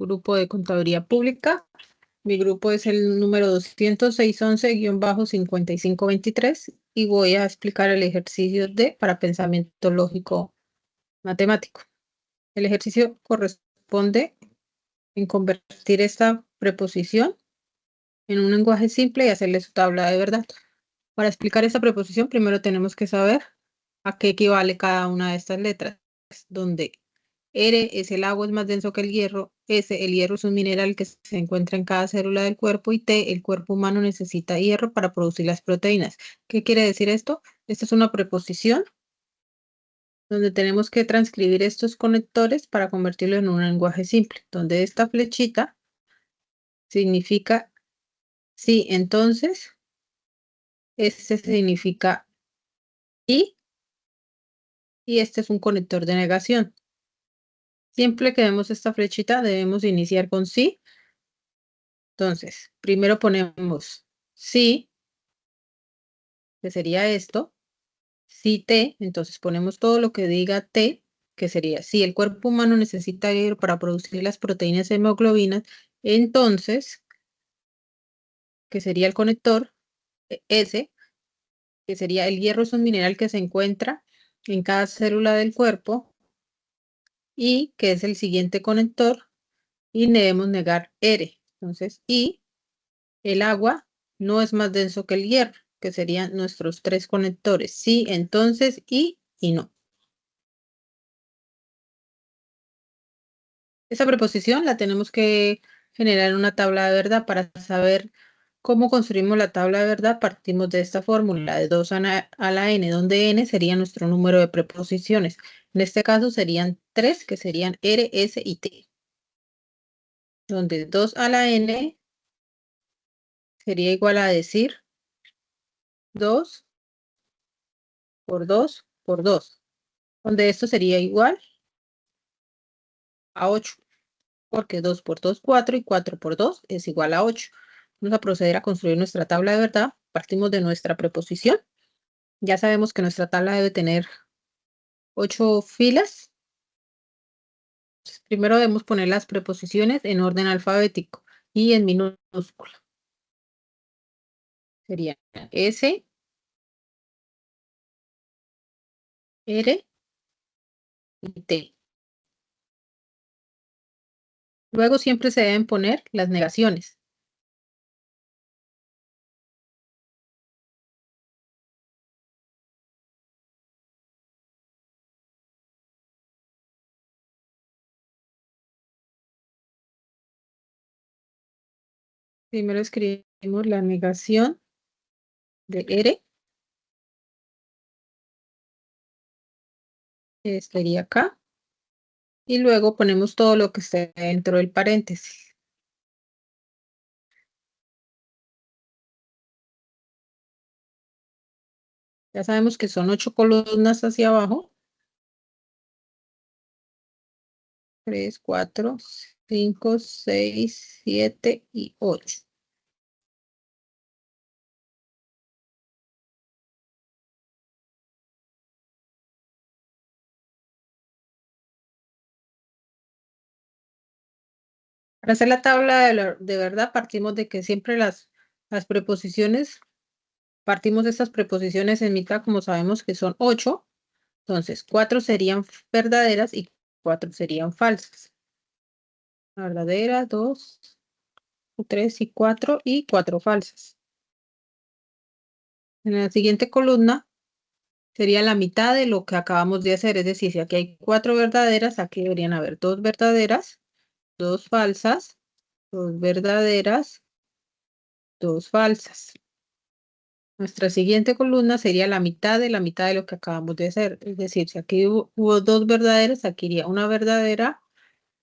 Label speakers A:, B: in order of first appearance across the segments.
A: grupo de Contaduría Pública. Mi grupo es el número 20611-5523 y voy a explicar el ejercicio para pensamiento lógico matemático. El ejercicio corresponde en convertir esta preposición en un lenguaje simple y hacerle su tabla de verdad. Para explicar esta preposición, primero tenemos que saber a qué equivale cada una de estas letras, donde R es el agua, es más denso que el hierro. S, el hierro es un mineral que se encuentra en cada célula del cuerpo. Y T, el cuerpo humano necesita hierro para producir las proteínas. ¿Qué quiere decir esto? Esta es una preposición donde tenemos que transcribir estos conectores para convertirlo en un lenguaje simple, donde esta flechita significa sí, entonces, este significa y este es un conector de negación. Siempre que vemos esta flechita debemos iniciar con sí. Entonces, primero ponemos sí, que sería esto. Sí, T, entonces ponemos todo lo que diga T, que sería si el cuerpo humano necesita hierro para producir las proteínas hemoglobinas, entonces, que sería el conector S, que sería el hierro es un mineral que se encuentra en cada célula del cuerpo y que es el siguiente conector y debemos negar R. Entonces, y el agua no es más denso que el hierro, que serían nuestros tres conectores. Sí, entonces, y no. Esa preposición la tenemos que generar en una tabla de verdad. Para saber cómo construimos la tabla de verdad, partimos de esta fórmula de 2 a la n, donde n sería nuestro número de preposiciones. En este caso serían 3, que serían R, S y T. Donde 2 a la n sería igual a decir 2 por 2 por 2. Donde esto sería igual a 8. Porque 2 por 2, 4 y 4 por 2 es igual a 8. Vamos a proceder a construir nuestra tabla de verdad. Partimos de nuestra preposición. Ya sabemos que nuestra tabla debe tener 8 filas. Entonces, primero debemos poner las preposiciones en orden alfabético y en minúscula. Sería S, R y T. Luego siempre se deben poner las negaciones. Primero escribimos la negación de R. Estaría acá. Y luego ponemos todo lo que esté dentro del paréntesis. Ya sabemos que son 8 columnas hacia abajo. 3, 4, 5, 6, 7 y 8. Para hacer la tabla de verdad, partimos de que siempre las preposiciones, partimos de estas preposiciones en mitad, como sabemos que son 8. Entonces, 4 serían verdaderas y 4 serían falsas. La verdadera, 2, 3 y 4 falsas. En la siguiente columna sería la mitad de lo que acabamos de hacer, es decir, si aquí hay 4 verdaderas, aquí deberían haber 2 verdaderas, 2 falsas, 2 verdaderas, 2 falsas. Nuestra siguiente columna sería la mitad de lo que acabamos de hacer. Es decir, si aquí hubo 2 verdaderas, aquí iría una verdadera,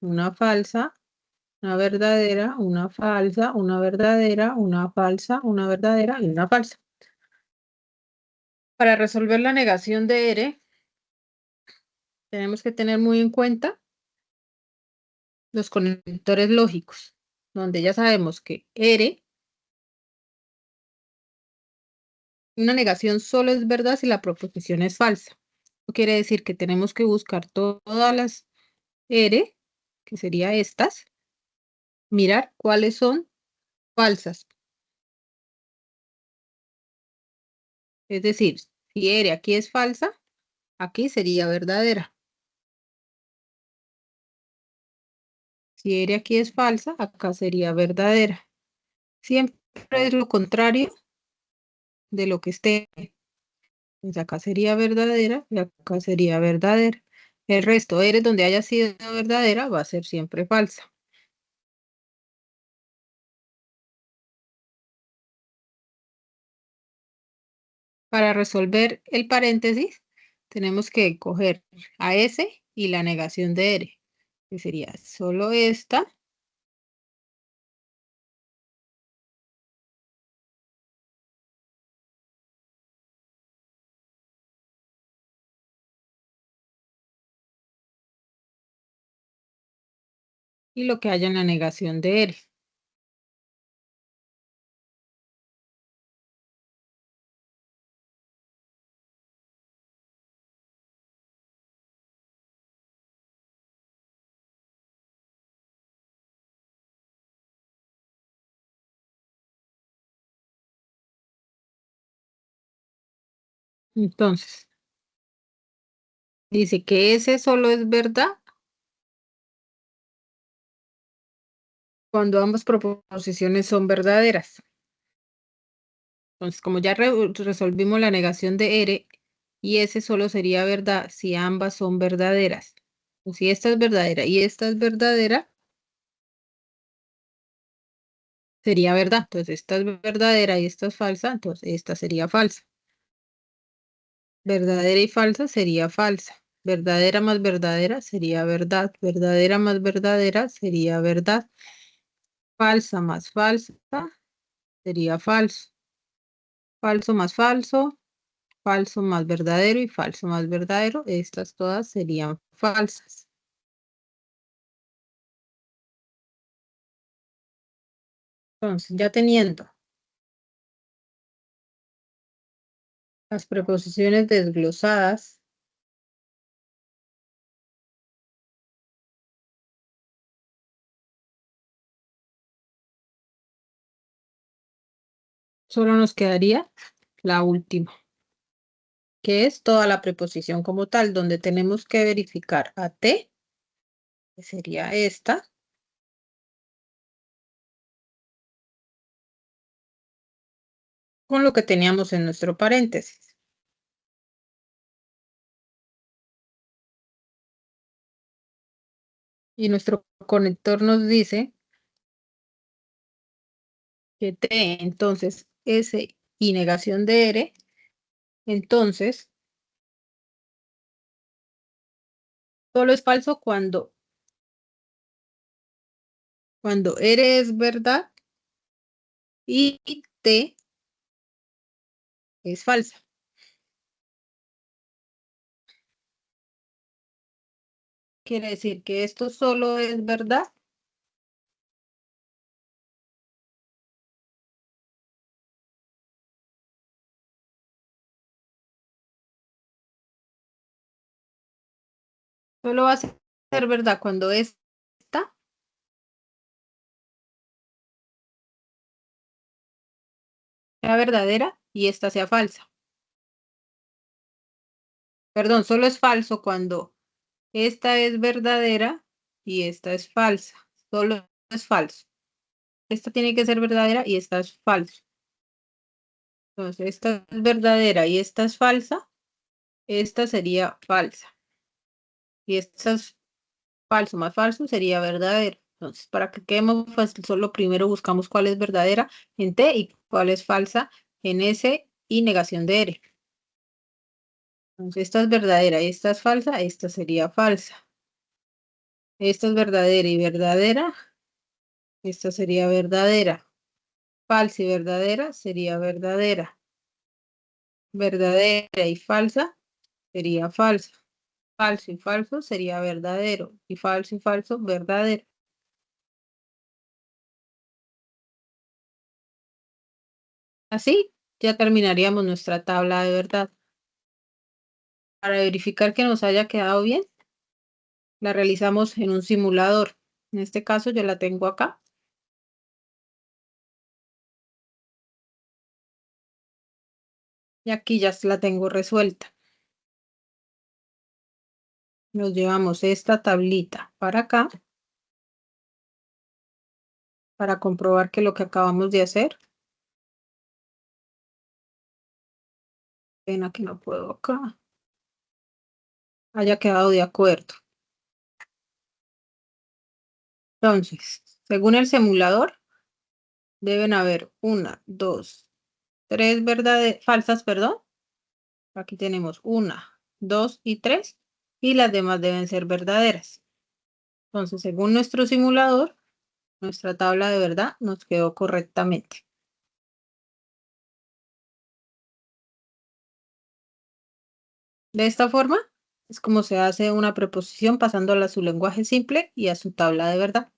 A: una falsa, una verdadera, una falsa, una verdadera, una falsa, una verdadera y una falsa. Para resolver la negación de R, tenemos que tener muy en cuenta los conectores lógicos, donde ya sabemos que R, una negación solo es verdad si la proposición es falsa. Eso quiere decir que tenemos que buscar todas las R, que serían estas, mirar cuáles son falsas. Es decir, si R aquí es falsa, aquí sería verdadera. Si R aquí es falsa, acá sería verdadera. Siempre es lo contrario de lo que esté. Pues acá sería verdadera y acá sería verdadera. El resto, R donde haya sido verdadera, va a ser siempre falsa. Para resolver el paréntesis, tenemos que coger a S y la negación de R, que sería solo esta y lo que haya en la negación de R. Entonces, dice que S solo es verdad cuando ambas proposiciones son verdaderas. Entonces, como ya resolvimos la negación de R, y S solo sería verdad si ambas son verdaderas. O si esta es verdadera y esta es verdadera, sería verdad. Entonces, esta es verdadera y esta es falsa, entonces esta sería falsa. Verdadera y falsa sería falsa. Verdadera más verdadera sería verdad. Verdadera más verdadera sería verdad. Falsa más falsa sería falso. Falso más falso, falso más verdadero y falso más verdadero. Estas todas serían falsas. Entonces, ya teniendo las preposiciones desglosadas, solo nos quedaría la última, que es toda la preposición como tal, donde tenemos que verificar a T, que sería esta, con lo que teníamos en nuestro paréntesis. Y nuestro conector nos dice que T, entonces S y negación de R, entonces solo es falso cuando R es verdad y T es falsa. Quiere decir que esto solo es verdad solo va a ser verdad cuando esta sea verdadera y esta sea falsa. Perdón, solo es falso cuando esta es verdadera y esta es falsa. Solo es falso. Esta tiene que ser verdadera y esta es falsa. Entonces, esta es verdadera y esta es falsa. Esta sería falsa. Y esta es falso más falso sería verdadero. Entonces, para que quede más fácil, solo primero buscamos cuál es verdadera en T y cuál es falsa en S y negación de R. Entonces, esta es verdadera y esta es falsa, esta sería falsa. Esta es verdadera y verdadera, esta sería verdadera. Falsa y verdadera sería verdadera. Verdadera y falsa sería falsa. Falso y falso sería verdadero. Y falso, verdadero. Así ya terminaríamos nuestra tabla de verdad. Para verificar que nos haya quedado bien, la realizamos en un simulador. En este caso yo la tengo acá. Y aquí ya la tengo resuelta. Nos llevamos esta tablita para acá para comprobar que lo que acabamos de hacer. Pena que no puedo acá. Haya quedado de acuerdo. Entonces, según el simulador, deben haber una, dos, tres falsas, perdón. Aquí tenemos una, dos y tres, y las demás deben ser verdaderas. Entonces, según nuestro simulador, nuestra tabla de verdad nos quedó correctamente. De esta forma, es como se hace una preposición pasándola a su lenguaje simple y a su tabla de verdad.